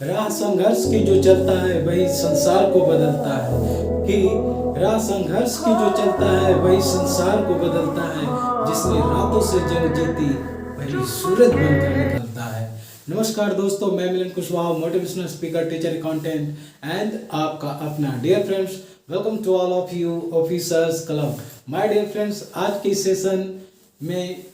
राह संघर्ष की जो चलता है वही संसार को बदलता है। कि राह संघर्ष की जो चलता है वही संसार को बदलता है। जिसने रातों से जंग जीती वही सूरज बनकर निकलता है। नमस्कार दोस्तों, मैं Milan Kushwaha, motivational speaker, teacher, content and आपका अपना dear friends. Welcome to all of you officers club. My dear friends, आज के सेशन में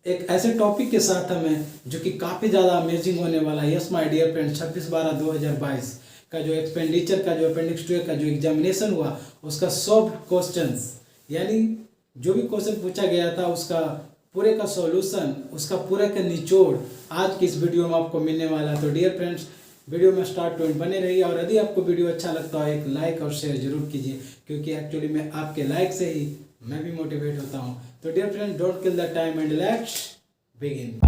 एक ऐसे टॉपिक के साथ है मैं जो कि काफ़ी ज़्यादा अमेजिंग होने वाला है। यस माय डियर फ्रेंड, 26/12/2022 का जो एक्सपेंडिचर का जो अपेंडिक्स 2 का जो एग्जामिनेशन हुआ उसका सॉल्व क्वेश्चंस, यानी जो भी क्वेश्चन पूछा गया था उसका पूरे का सॉल्यूशन, उसका पूरे का निचोड़ आज की इस वीडियो में आपको मिलने वाला है। तो डियर फ्रेंड्स, वीडियो में स्टार्ट टू एंड बने रहिए और यदि आपको वीडियो अच्छा लगता है एक लाइक और शेयर जरूर कीजिए, क्योंकि एक्चुअली में आपके लाइक से ही मैं भी मोटिवेट होता हूँ। तो dear friend, don't kill the time and let's begin.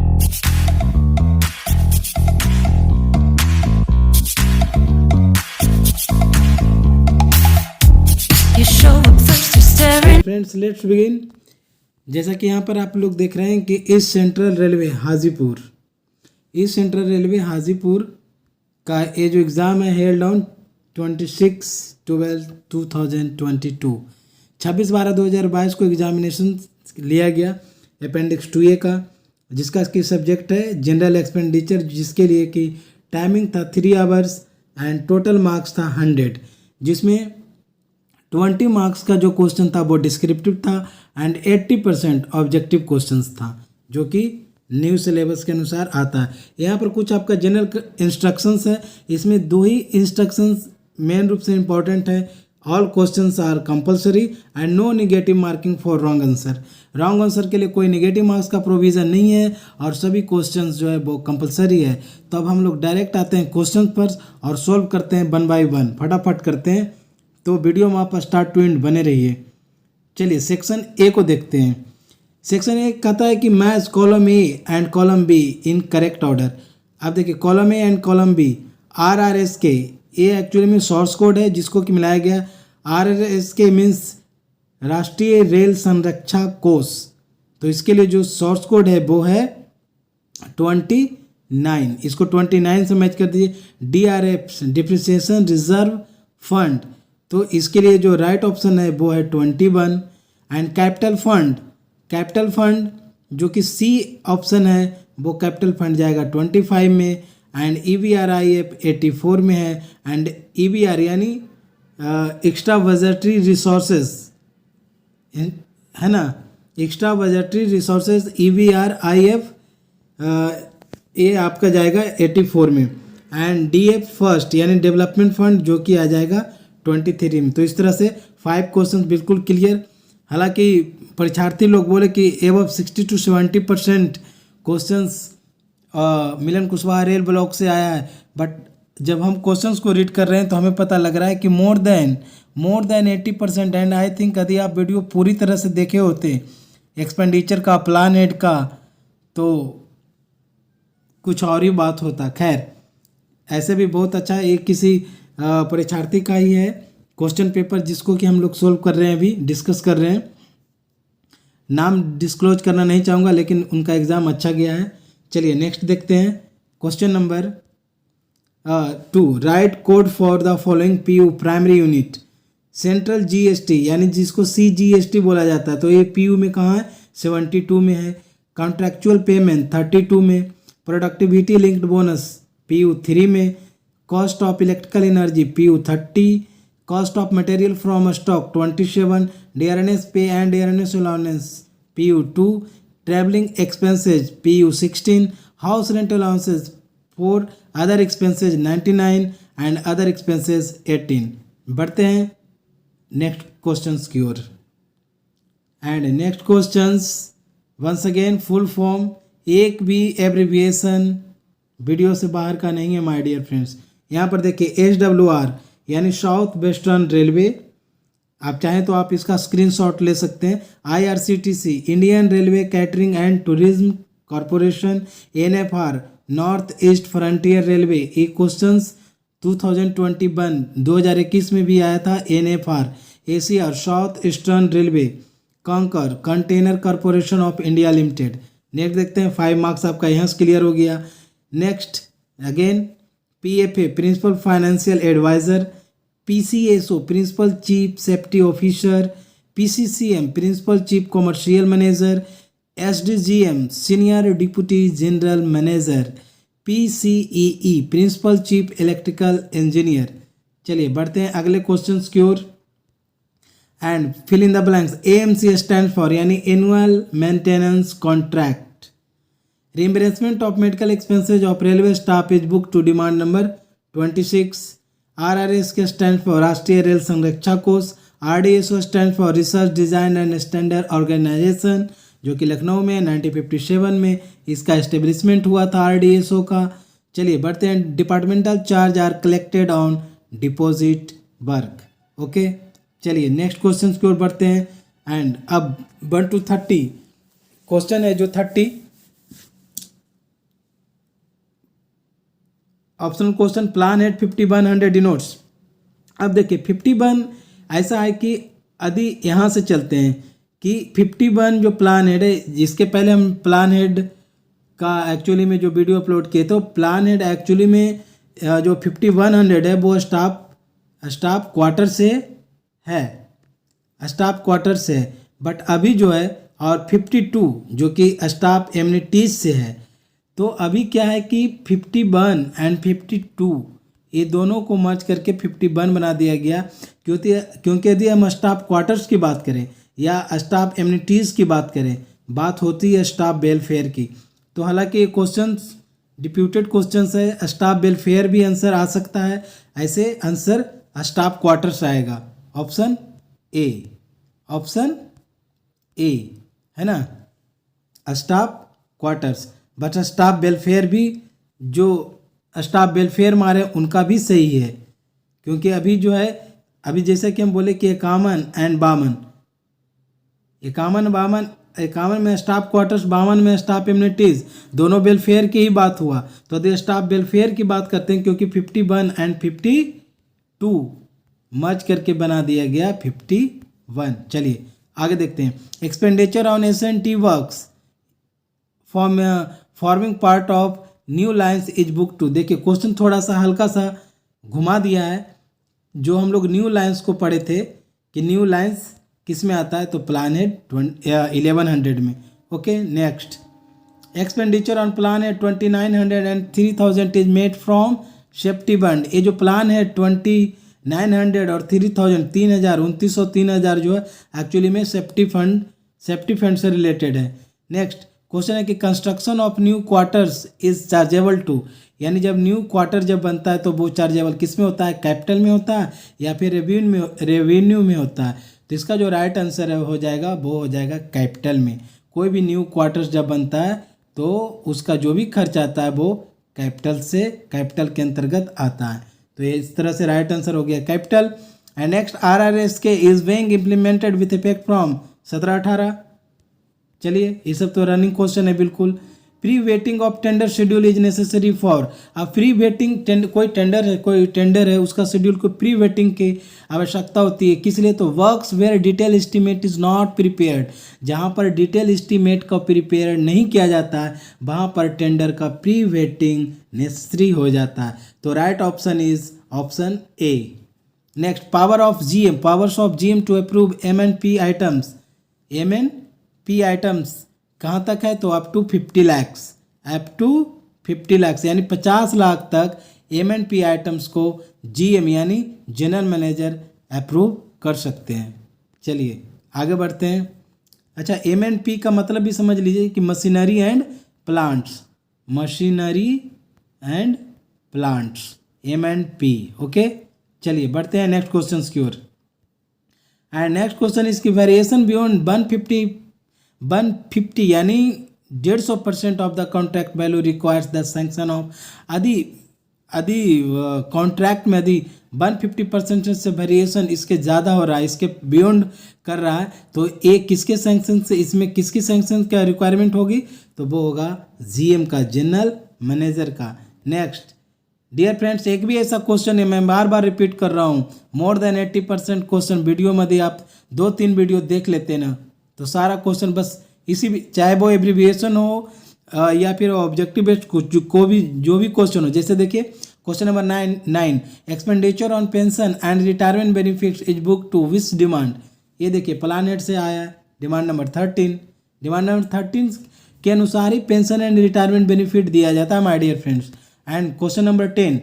Friends let's begin. जैसा कि यहाँ पर आप लोग देख रहे हैं कि ईस्ट सेंट्रल रेलवे हाजीपुर का ये जो एग्ज़ाम है हेल्ड ऑन 26/12/2022 26/12/2022 को एग्जामिनेशन लिया गया अपेंडिक्स 2A का, जिसका की सब्जेक्ट है जनरल एक्सपेंडिचर, जिसके लिए कि टाइमिंग था 3 आवर्स एंड टोटल मार्क्स था 100, जिसमें 20 मार्क्स का जो क्वेश्चन था वो डिस्क्रिप्टिव था एंड 80% ऑब्जेक्टिव क्वेश्चंस था, जो कि न्यू सिलेबस के अनुसार आता है। यहाँ पर कुछ आपका जनरल इंस्ट्रक्शंस है, इसमें 2 ही इंस्ट्रक्शंस मेन रूप से इंपॉर्टेंट है। All questions are compulsory and no negative marking for wrong answer. Wrong answer के लिए कोई नेगेटिव मार्क्स का प्रोविज़न नहीं है और सभी क्वेश्चंस जो है वो कंपलसरी है। तो अब हम लोग डायरेक्ट आते हैं क्वेश्चन पर और सॉल्व करते हैं 1 बाय 1, फटाफट करते हैं। तो वीडियो में आप स्टार्ट टू एंड बने रहिए। चलिए सेक्शन ए को देखते हैं। सेक्शन ए कहता है कि match column A and column B in correct order. आप देखिए column A and column B RRSK, A actually में सोर्स कोड है जिसको कि मिलाया गया। RRSK मीन्स राष्ट्रीय रेल संरक्षा कोष। तो इसके लिए जो सोर्स कोड है वो है 29। इसको 29 से मैच कर दीजिए। DRF डिप्रिसिएशन रिजर्व फंड, तो इसके लिए जो राइट ऑप्शन है वो है 21। एंड कैपिटल फंड जो कि सी ऑप्शन है वो कैपिटल फंड जाएगा 25 में। एंड EBRIF 84 में है। एंड EBR यानी एक्स्ट्रा बजटरी रिसोर्सेज है ना, एक्स्ट्रा बजटरी रिसोर्सेज EBRIF ये आपका जाएगा 84 में। एंड DF फर्स्ट यानी डेवलपमेंट फंड जो कि आ जाएगा 23 में। तो इस तरह से 5 क्वेश्चन बिल्कुल क्लियर। हालांकि परीक्षार्थी लोग बोले कि above 60 to 70% questions Milan Kushwaha rail block से आया है, बट जब हम क्वेश्चंस को रीड कर रहे हैं तो हमें पता लग रहा है कि more than 80%। And I think यदि आप वीडियो पूरी तरह से देखे होते एक्सपेंडिचर का, प्लान एड का, तो कुछ और ही बात होता। खैर, ऐसे भी बहुत अच्छा है। एक किसी परीक्षार्थी का ही है क्वेश्चन पेपर जिसको कि हम लोग सोल्व कर रहे हैं, अभी डिस्कस कर रहे हैं। नाम डिस्क्लोज करना नहीं चाहूँगा, लेकिन उनका एग्ज़ाम अच्छा गया है। चलिए नेक्स्ट देखते हैं। Question number 2, right code for the following PU primary unit. Central GST यानी जिसको CGST बोला जाता है, तो ये PU में कहाँ है? 72 में है। कॉन्ट्रैक्चुअल पेमेंट 32 में। प्रोडक्टिविटी लिंक्ड बोनस PU 3 में। Cost of electrical energy PU 30। Cost of material from stock 27। Dearness pay and dearness allowance PU 2। Travelling expenses PU 16। House rent allowances for other expenses 99 and other expenses 18। बढ़ते हैं next questions की ओर। And next questions once again full form, एक भी abbreviation video से बाहर का नहीं है माय डियर फ्रेंड्स। यहाँ पर देखिए SWR यानी साउथ वेस्टर्न रेलवे, आप चाहें तो आप इसका स्क्रीनशॉट ले सकते हैं। IRCTC Indian railway catering and tourism corporation. NFR north east frontier railway. ये क्वेश्चंस 2021 में भी आया था। NFR ACR south eastern railway. CONCOR container corporation of India limited. Next देखते हैं, 5 मार्क्स आपका यहाँ से क्लियर हो गया। Next again PFA principal financial adviser, PCSO principal chief safety officer, PCCM principal chief commercial manager, SDGM senior deputy general manager, PCEE principal chief electrical engineer. चलिए बढ़ते हैं अगले क्वेश्चन की ओर and fill in the blanks. AMC stand for यानी annual maintenance contract. Reimbursement of medical expenses of railway staff is book to demand number 26। RRS के stand for Rashtriya Rail Sanraksha कोष। RDSO stand for research design and standard organisation, जो कि लखनऊ में 1957 में इसका establishment हुआ था RDSO का। चलिए बढ़ते हैं। Departmental charge are collected on deposit work. Okay, चलिए नेक्स्ट क्वेश्चन की ओर बढ़ते हैं एंड अब 1 to 30 क्वेश्चन है जो 30 optional question. Plan head 5100 denotes. अब देखिए 51 ऐसा है कि यदि यहाँ से चलते हैं कि 51 जो प्लान हेड है, जिसके पहले हम प्लान हेड का एक्चुअली में जो वीडियो अपलोड किए तो प्लान हेड एक्चुअली में जो 5100 है वो स्टाफ क्वार्टर से है, स्टाफ क्वार्टर से है। बट अभी जो है और 52 जो कि स्टाफ एमिनिटीज से है। तो अभी क्या है कि 51 एंड 52 ये दोनों को मर्ज करके 51 बना दिया गया, क्योंकि यदि हम स्टाफ क्वार्टर्स की बात करें या स्टाफ एमिनिटीज़ की बात करें, बात होती है स्टाफ वेलफेयर की। तो हालांकि ये क्वेश्चन डिप्यूटेड क्वेश्चंस है, स्टाफ वेलफेयर भी आंसर आ सकता है, ऐसे आंसर स्टाफ क्वार्टर्स आएगा। ऑप्शन ए, ऑप्शन ए है ना, staff quarters. But staff welfare भी, जो स्टाफ वेलफेयर मारे उनका भी सही है, क्योंकि अभी जो है अभी जैसे कि हम बोले कि 51 एंड 52, 51 में स्टाफ क्वार्टर्स, 52 में स्टाफ एमिनिटीज़, दोनों वेलफेयर की ही बात हुआ। तो यदि स्टाफ वेलफेयर की बात करते हैं, क्योंकि 51 एंड 52 मर्ज करके बना दिया गया 51। चलिए आगे देखते हैं। Expenditure on SNT works forming part of new lines is book to. देखिए क्वेश्चन थोड़ा सा हल्का सा घुमा दिया है। जो हम लोग न्यू लाइन्स को पढ़े थे कि न्यू लाइन्स किस में आता है, तो प्लान हेड 1100 में। Okay next. Expenditure on plan head 2900 and 3000 is made from safety fund. ये जो प्लान है 2900 और 3000, 3000, 2900, 3000 जो है एक्चुअली में सेफ्टी फंड से रिलेटेड है। नेक्स्ट क्वेश्चन है कि construction of new quarters is chargeable to, यानी जब न्यू क्वार्टर जब बनता है तो वो चार्जेबल किस में होता है, कैपिटल में होता है या फिर रेवेन्यू में होता है। तो इसका जो राइट आंसर है हो जाएगा, वो हो जाएगा कैपिटल में। कोई भी न्यू क्वार्टर्स जब बनता है तो उसका जो भी खर्च आता है वो कैपिटल के अंतर्गत आता है। तो ये इस तरह से राइट आंसर हो गया कैपिटल। एंड नेक्स्ट RRS के is being implemented with effect from 17-18। चलिए ये सब तो रनिंग क्वेश्चन है बिल्कुल। Pre waiting of tender schedule is necessary for. अब प्री वेटिंग कोई टेंडर है उसका शेड्यूल को प्री वेटिंग की आवश्यकता होती है, किस लिए, तो works where detail estimate is not prepared. जहाँ पर डिटेल एस्टीमेट का प्रिपेयर नहीं किया जाता है वहाँ पर टेंडर का प्री वेटिंग नेसेसरी हो जाता है। तो right option is option A. Next powers of GM to approve M&P items. M&P items कहाँ तक है, तो अप टू 50 लाख, यानी 50 लाख तक M&P आइटम्स को GM यानी जनरल मैनेजर अप्रूव कर सकते हैं। चलिए आगे बढ़ते हैं। अच्छा M&P का मतलब भी समझ लीजिए कि machinery and plants, M&P। Okay चलिए बढ़ते हैं नेक्स्ट क्वेश्चन की ओर। एंड नेक्स्ट क्वेश्चन इसकी वेरिएशन बियॉन्ड 150 यानी 150% of the contract value requires the sanction of. यदि कॉन्ट्रैक्ट में यदि 150% से वेरिएशन इसके ज़्यादा हो रहा है, इसके बियॉन्ड कर रहा है, तो एक किसके सैंक्शन से, इसमें किसकी सैंक्शन का रिक्वायरमेंट होगी, तो वो होगा GM का, जनरल मैनेजर का। नेक्स्ट डियर फ्रेंड्स, एक भी ऐसा क्वेश्चन है, मैं बार बार रिपीट कर रहा हूँ, मोर देन 80% क्वेश्चन वीडियो में यदि आप 2-3 वीडियो देख लेते ना तो सारा क्वेश्चन बस इसी भी, चाहे वो एब्रीविएशन हो या फिर ऑब्जेक्टिव बेस्ड जो भी क्वेश्चन हो। जैसे देखिए question number 9 expenditure on pension and retirement benefits is book to which demand. ये देखिए प्लानेट से आया है डिमांड नंबर 13। डिमांड नंबर 13 के अनुसार ही पेंशन एंड रिटायरमेंट बेनिफिट दिया जाता है my dear friends. And question number 10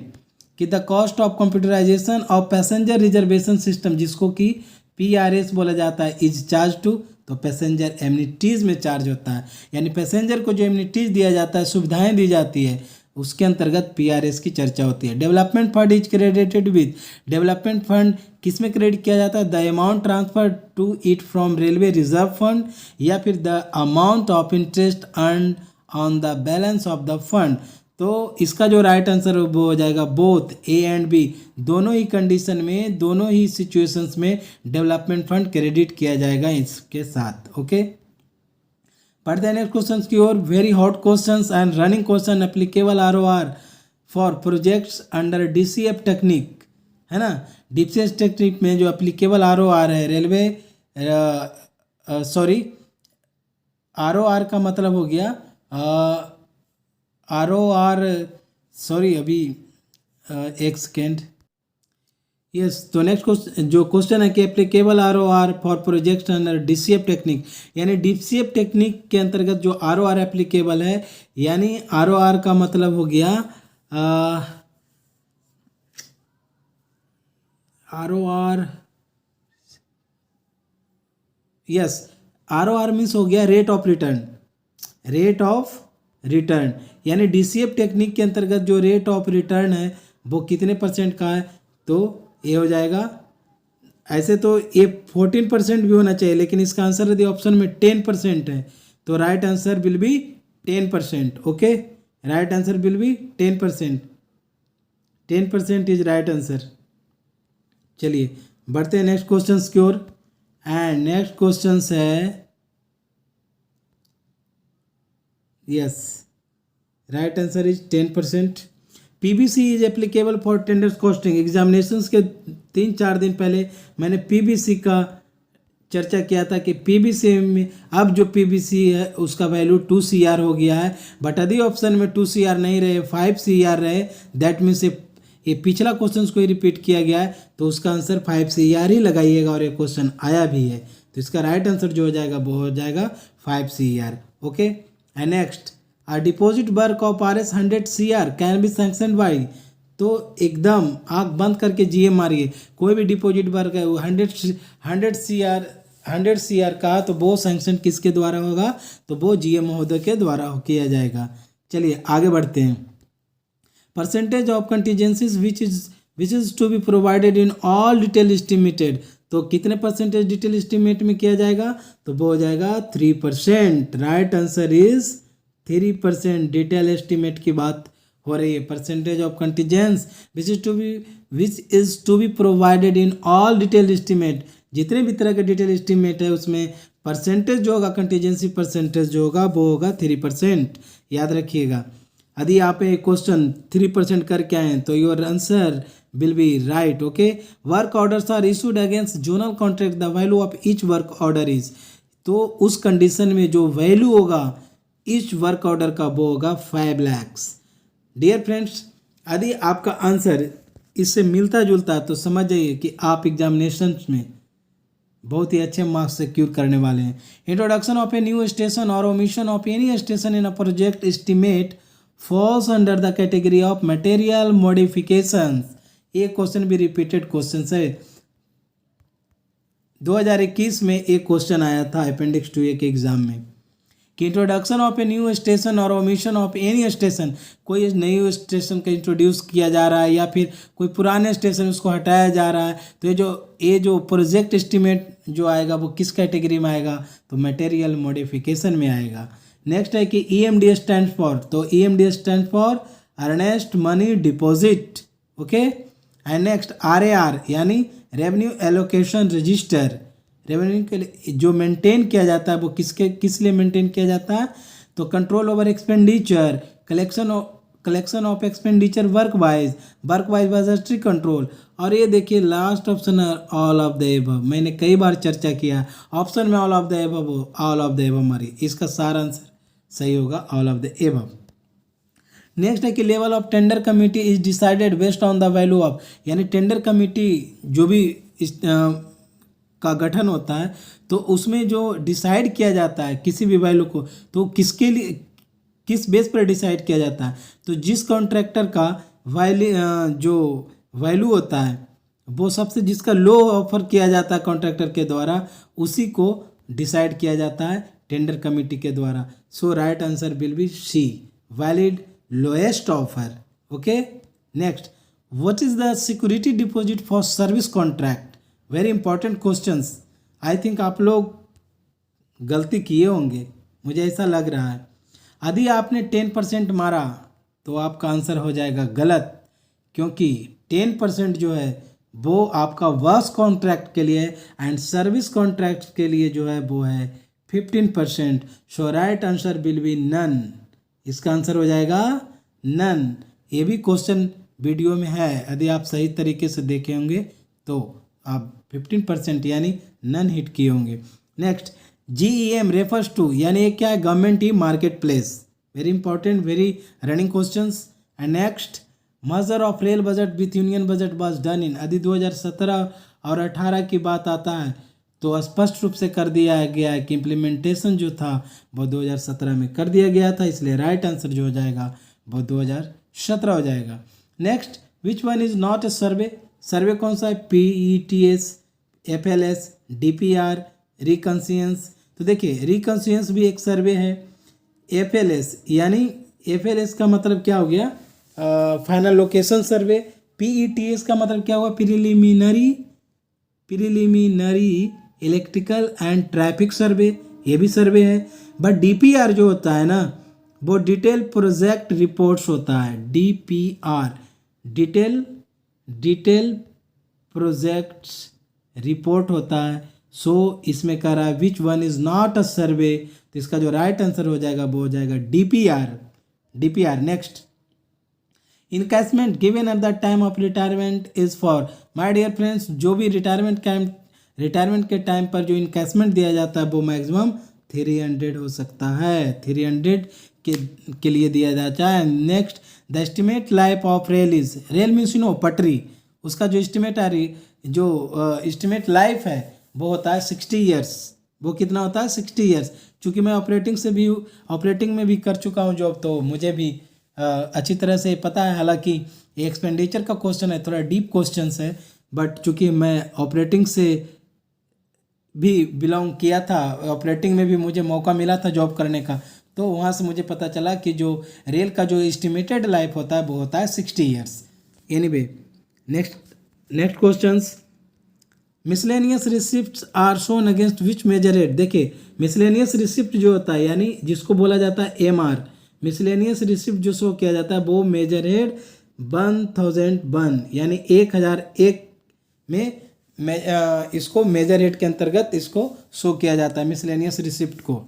कि the cost of computerisation of passenger reservation system, जिसको कि PRS बोला जाता है, इज चार्ज टू, तो पैसेंजर एमिनिटीज़ में चार्ज होता है, यानी पैसेंजर को जो एमिनिटीज़ दिया जाता है, सुविधाएं दी जाती है, उसके अंतर्गत PRS की चर्चा होती है। Development fund is credited with, development fund किस में क्रेडिट किया जाता है, the amount transfer to it from railway reserve fund, या फिर the amount of interest earn on the balance of the fund. तो इसका जो राइट आंसर वो हो जाएगा बोथ A एंड B, दोनों ही कंडीशन में, दोनों ही सिचुएशंस में डेवलपमेंट फंड क्रेडिट किया जाएगा इसके साथ। ओके, पढ़ते हैं नेक्स्ट क्वेश्चन की ओर। Very hot questions and running question applicable ROR for projects under DCF technique, है ना। DCF टेक्निक में जो एप्लीकेबल ROR है, रेलवे सॉरी ROR का मतलब हो गया ROR, सॉरी अभी एक सेकेंड, यस। तो नेक्स्ट क्वेश्चन जो क्वेश्चन है कि applicable ROR for project under DCF technique, यानी DCF टेक्निक के अंतर्गत जो ROR एप्लीकेबल है, यानी ROR का मतलब हो गया ROR, यस, ROR मीन्स हो गया rate of return, rate of return, यानी DCF टेक्निक के अंतर्गत जो रेट ऑफ रिटर्न है वो कितने परसेंट का है, तो ये हो जाएगा, ऐसे तो ये 14% भी होना चाहिए, लेकिन इसका आंसर यदि ऑप्शन में 10% है तो right answer will B 10%। Okay, right answer will B 10%, 10% is right answer. चलिए बढ़ते हैं नेक्स्ट क्वेश्चन की ओर। एंड नेक्स्ट क्वेश्चन है, yes, right answer is 10%। PBC is applicable for tenders costing. Examinations के 3-4 दिन पहले मैंने PBC का चर्चा किया था कि PBC में अब जो PBC है उसका वैल्यू 2 CR हो गया है, बट यदि ऑप्शन में 2 CR नहीं रहे, 5 CR रहे, दैट मीन्स ये पिछला क्वेश्चन को ही रिपीट किया गया है, तो उसका आंसर 5 CR ही लगाइएगा, और ये क्वेश्चन आया भी है, तो इसका राइट आंसर जो हो जाएगा वो हो जाएगा 5 CR। Okay, and next a deposit work of RS 100 CR can be sanction by, तो एकदम आँख बंद करके GM मारिए, कोई भी डिपॉजिट वर्क है वो 100 CR का, तो वो सैंक्शन किसके द्वारा होगा, तो वो GM महोदय के द्वारा किया जाएगा। चलिए आगे बढ़ते हैं। Percentage of contingencies which is to be provided in all detail estimated, तो कितने परसेंटेज डिटेल एस्टिमेट में किया जाएगा, तो वो हो जाएगा 3%। Right answer is 3%। Detail estimate की बात हो रही है। Percentage of contingencies which is to be provided in all detail estimate, जितने भी तरह के डिटेल एस्टिमेट है उसमें परसेंटेज जो होगा, कंटीजेंसी परसेंटेज जो होगा वो होगा 3%। याद रखिएगा, यदि आप एक क्वेश्चन 3% करके आए तो your answer will be right. Okay, work orders are issued against zonal contract, the value of each work order is, तो उस कंडीशन में जो वैल्यू होगा each वर्क ऑर्डर का वो होगा 5 lakhs। डियर फ्रेंड्स, यदि आपका आंसर इससे मिलता जुलता है तो समझ जाइए कि आप एग्जामिनेशन में बहुत ही अच्छे मार्क्स सिक्योर करने वाले हैं। Introduction of a new station और omission of any station in a project estimate falls under the category of material modifications. ये क्वेश्चन भी रिपीटेड क्वेश्चन है। 2021 में एक क्वेश्चन आया था अपेंडिक्स 2A के एग्जाम में कि introduction of a new station और ओमिशन ऑफ एनी स्टेशन, कोई नई स्टेशन का इंट्रोड्यूस किया जा रहा है या फिर कोई पुराने स्टेशन उसको हटाया जा रहा है, तो ये जो प्रोजेक्ट एस्टिमेट जो आएगा वो किस कैटेगरी में आएगा, तो मटेरियल मॉडिफिकेशन में आएगा। नेक्स्ट है कि EMD स्टैंड फॉर, तो EMD stand for earnest money deposit. Okay, and next RAR यानी रेवेन्यू एलोकेशन रजिस्टर, रेवेन्यू के लिए जो मेंटेन किया जाता है वो किस लिए मेंटेन किया जाता है, तो control over expenditure, collection of expenditure work wise budgetary control. और ये देखिए लास्ट ऑप्शन है ऑल ऑफ द एबव, मैंने कई बार चर्चा किया, ऑप्शन में ऑल ऑफ द एबव मारी, इसका सारा आंसर सही होगा all of the above. Next है कि level of tender committee is decided based on the value of, यानी टेंडर कमिटी जो भी इस का गठन होता है तो उसमें जो डिसाइड किया जाता है किसी भी वैल्यू को, तो किसके लिए किस बेस पर डिसाइड किया जाता है, तो जिस कॉन्ट्रैक्टर का जो वैल्यू होता है वो सबसे जिसका लो ऑफर किया जाता है कॉन्ट्रैक्टर के द्वारा, उसी को डिसाइड किया जाता है टेंडर कमिटी के द्वारा। So right answer will be C, valid lowest offer. Okay, next, what is the security deposit for service contract? Very important questions. I think आप लोग गलती किए होंगे, मुझे ऐसा लग रहा है। यदि आपने 10% मारा तो आपका आंसर हो जाएगा गलत, क्योंकि 10% जो है वो आपका वर्क कॉन्ट्रैक्ट के लिए एंड सर्विस कॉन्ट्रैक्ट के लिए जो है वो है 15%। So right answer will be none. इसका आंसर हो जाएगा नन। ये भी क्वेश्चन वीडियो में है, यदि आप सही तरीके से देखे होंगे तो आप 15% यानी नन हिट किए होंगे। नेक्स्ट, GEM रेफर्स टू, यानी ये क्या है? Government e market place. Very important, very running questions. And next, merger of rail budget with union budget was done in, यदि 2017 और 18 की बात आता है तो स्पष्ट रूप से कर दिया गया है कि इम्प्लीमेंटेशन जो था वो 2017 में कर दिया गया था, इसलिए राइट आंसर जो हो जाएगा वो 2017 हो जाएगा। Next, which one is not a survey? Survey कौन सा है? PETS, FLS, DPR, रिकंसियंस। तो देखिए रिकंसियंस भी एक सर्वे है। FLS यानी FLS का मतलब क्या हो गया? Final location survey. PETS का मतलब क्या हुआ? प्रिलिमिनरी इलेक्ट्रिकल एंड ट्रैफिक सर्वे, ये भी सर्वे है। बट DPR जो होता है ना वो डिटेल प्रोजेक्ट रिपोर्ट्स होता है। DPR डिटेल प्रोजेक्ट्स रिपोर्ट होता है। सो इसमें कह रहा है which one is not a survey, तो इसका जो राइट आंसर हो जाएगा वो हो जाएगा DPR। Next, encashment given at the time of retirement is for, my dear friends, जो भी रिटायरमेंट के टाइम पर जो इनकैशमेंट दिया जाता है वो मैक्सिमम 300 हो सकता है, 300 के लिए दिया जाता है। Next, the estimate life of rail is, rail means you know पटरी, उसका जो एस्टिमेट लाइफ है वो होता है 60 ईयर्स। वो कितना होता है? 60 ईयर्स। चूँकि मैं ऑपरेटिंग में भी कर चुका हूँ जॉब, तो मुझे भी अच्छी तरह से पता है। हालांकि ये एक्सपेंडिचर का क्वेश्चन है, थोड़ा डीप क्वेश्चन है, बट चूँकि मैं ऑपरेटिंग से भी बिलोंग किया था, ऑपरेटिंग में भी मुझे मौका मिला था जॉब करने का, तो वहाँ से मुझे पता चला कि जो रेल का जो एस्टिमेटेड लाइफ होता है वो होता है 60 years. Anyway, next questions, miscellaneous receipts are shown against which major head? देखिए मिसलेनियस रिसिप्ट जो होता है यानी जिसको बोला जाता है MR, मिसलेनियस रिसिप्ट जो शो किया जाता है वो मेजर हेड 1001 यानी 1001 में इसको मेजर हेड के अंतर्गत इसको शो किया जाता है मिसलेनियस रिसिप्ट को।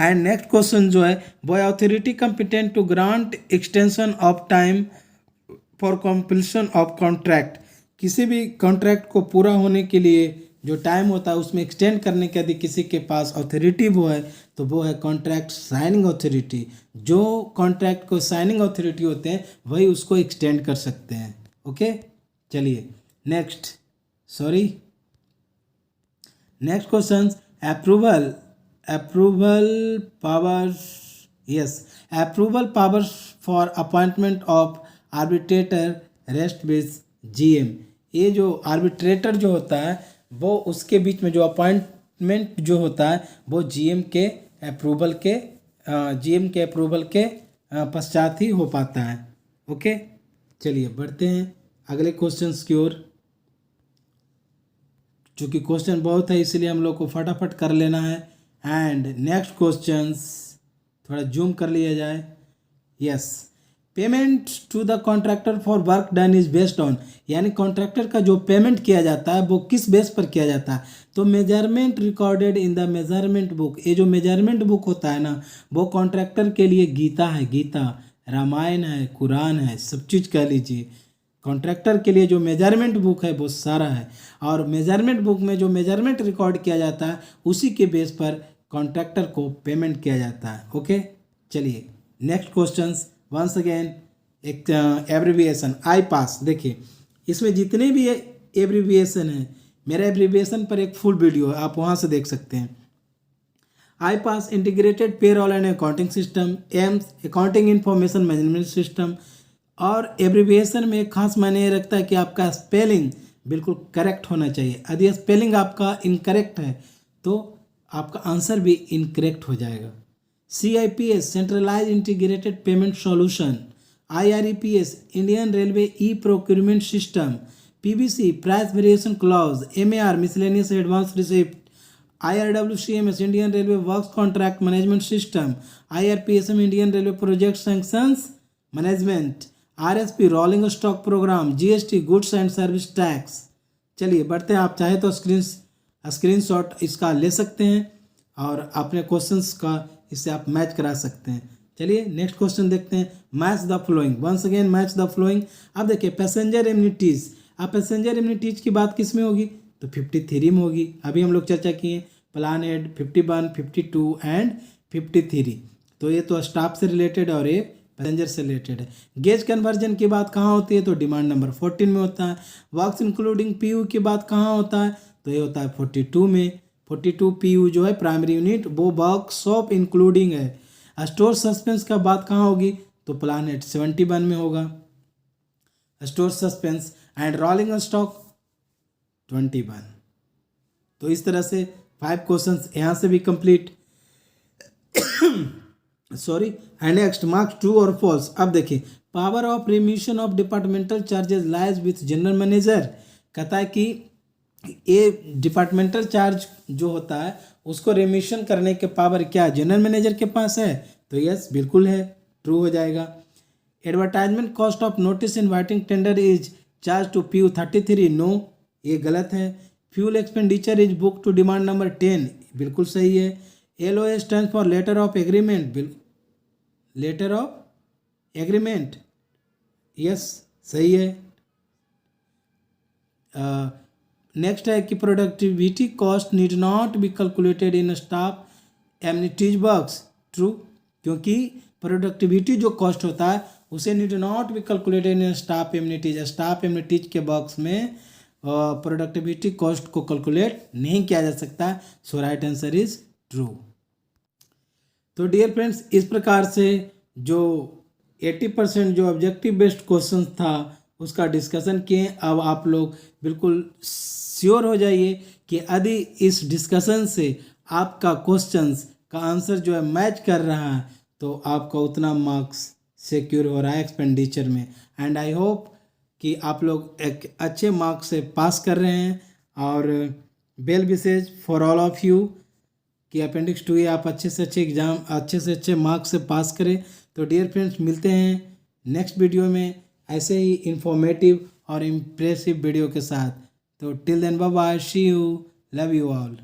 एंड नेक्स्ट क्वेश्चन जो है वो authority competent to grant extension of time for completion of contract, किसी भी कॉन्ट्रैक्ट को पूरा होने के लिए जो टाइम होता है उसमें एक्सटेंड करने के यदि किसी के पास अथॉरिटी वो है तो वो है कॉन्ट्रैक्ट साइनिंग अथॉरिटी। जो कॉन्ट्रैक्ट को साइनिंग अथॉरिटी होते हैं वही उसको एक्सटेंड कर सकते हैं। ओके, चलिए next question, approval powers for appointment of arbitrator rest with GM। ये जो आर्बिट्रेटर जो होता है वो उसके बीच में जो अपॉइंटमेंट जो होता है वो GM के अप्रूवल के पश्चात ही हो पाता है। ओके, चलिए बढ़ते हैं अगले क्वेश्चंस की ओर। चूँकि क्वेश्चन बहुत है इसलिए हम लोग को फटाफट कर लेना है। एंड नेक्स्ट क्वेश्चंस थोड़ा जूम कर लिया जाए। Yes, payment to the contractor for work done is based on, यानी कॉन्ट्रैक्टर का जो पेमेंट किया जाता है वो किस बेस पर किया जाता है? तो measurement recorded in the measurement book, ये जो मेजरमेंट बुक होता है ना वो कॉन्ट्रैक्टर के लिए गीता है, गीता रामायण है, कुरान है, सब चीज़ कह लीजिए। कॉन्ट्रैक्टर के लिए जो मेजरमेंट बुक है वो सारा है, और मेजरमेंट बुक में जो मेजरमेंट रिकॉर्ड किया जाता है उसी के बेस पर कॉन्ट्रैक्टर को पेमेंट किया जाता है। ओके, चलिए नेक्स्ट क्वेश्चंस वंस अगेन एक एब्रीविएशन आई पास। देखिए इसमें जितने भी एब्रीविएशन हैं, मेरा एब्रीविएशन पर एक फुल वीडियो है, आप वहाँ से देख सकते हैं। IPAS integrated payroll and accounting system, AIMS accounting information management system. और एब्रीविएशन में एक खास मायने ये रखता है कि आपका स्पेलिंग बिल्कुल करेक्ट होना चाहिए। यदि स्पेलिंग आपका इनकरेक्ट है तो आपका आंसर भी इनकरेक्ट हो जाएगा। CIPS centralize integrated payment solution, IREPS Indian railway e procurement system, PVC price variation clause, MAR miscellaneous advance receipt, IRWCMS Indian railway works contract management system, IRPSM Indian railway project sanctions management, RSP rolling stock programme, GST goods and service tax. चलिए बढ़ते हैं, आप चाहे तो screenshot इसका ले सकते हैं और अपने क्वेश्चंस का इससे आप मैच करा सकते हैं। चलिए नेक्स्ट क्वेश्चन देखते हैं। Match the following, once again match the following. अब देखिए पैसेंजर एमिनिटीज, अब पैसेंजर एमिनिटीज की बात किस में होगी तो 53 में होगी। अभी हम लोग चर्चा किए प्लानेड 51, 52 एंड 53। तो ये तो स्टाफ से रिलेटेड और ये पैसेंजर से रिलेटेड है। गेज कन्वर्जन की बात कहाँ होती है तो डिमांड नंबर 14 में होता है। वर्क्स इंक्लूडिंग PU की बात कहाँ होता है तो ये होता है 42 में। 42 PU जो है प्राइमरी यूनिट, वो वर्कशॉप इंक्लूडिंग है। स्टोर सस्पेंस का बात कहाँ होगी तो प्लानेट 71 में होगा store suspense. And rolling stock 21। तो इस तरह से 5 क्वेश्चंस यहाँ से भी complete. Sorry. And next marks true और फॉल्स। अब देखिए power of remission of departmental charges lies with general manager. कहता है कि ये डिपार्टमेंटल चार्ज जो होता है उसको रिमिशन करने के पावर क्या जनरल मैनेजर के पास है तो यस बिल्कुल है, ट्रू हो जाएगा। Advertisement cost of notice inviting tender is charge to PU 33, no ये गलत है। Fuel expenditure is book to demand number 10, बिल्कुल सही है। LOA stand for letter of agreement, letter of agreement, yes सही है। नेक्स्ट है कि productivity cost need not be calculated in staff amenities box, true, क्योंकि प्रोडक्टिविटी जो कॉस्ट होता है उसे need not be calculated in staff amenities. Staff amenities के बॉक्स में प्रोडक्टिविटी कॉस्ट को कैलकुलेट नहीं किया जा सकता। सो राइट आंसर इज ट्रू। तो डियर फ्रेंड्स इस प्रकार से जो 80% जो ऑब्जेक्टिव बेस्ड क्वेश्चन था उसका डिस्कशन किए। अब आप लोग बिल्कुल श्योर हो जाइए कि यदि इस डिस्कशन से आपका क्वेश्चंस का आंसर जो है मैच कर रहा है तो आपका उतना मार्क्स सिक्योर हो रहा है एक्सपेंडिचर में। एंड आई होप कि आप लोग एक अच्छे मार्क्स से पास कर रहे हैं और well wishes for all of you कि अपेंडिक्स 2 ये आप अच्छे से अच्छे एग्जाम अच्छे से अच्छे मार्क्स से पास करें। तो डियर फ्रेंड्स मिलते हैं नेक्स्ट वीडियो में ऐसे ही इंफॉर्मेटिव और इम्प्रेसिव वीडियो के साथ। तो till then bye bye, see you, love you all.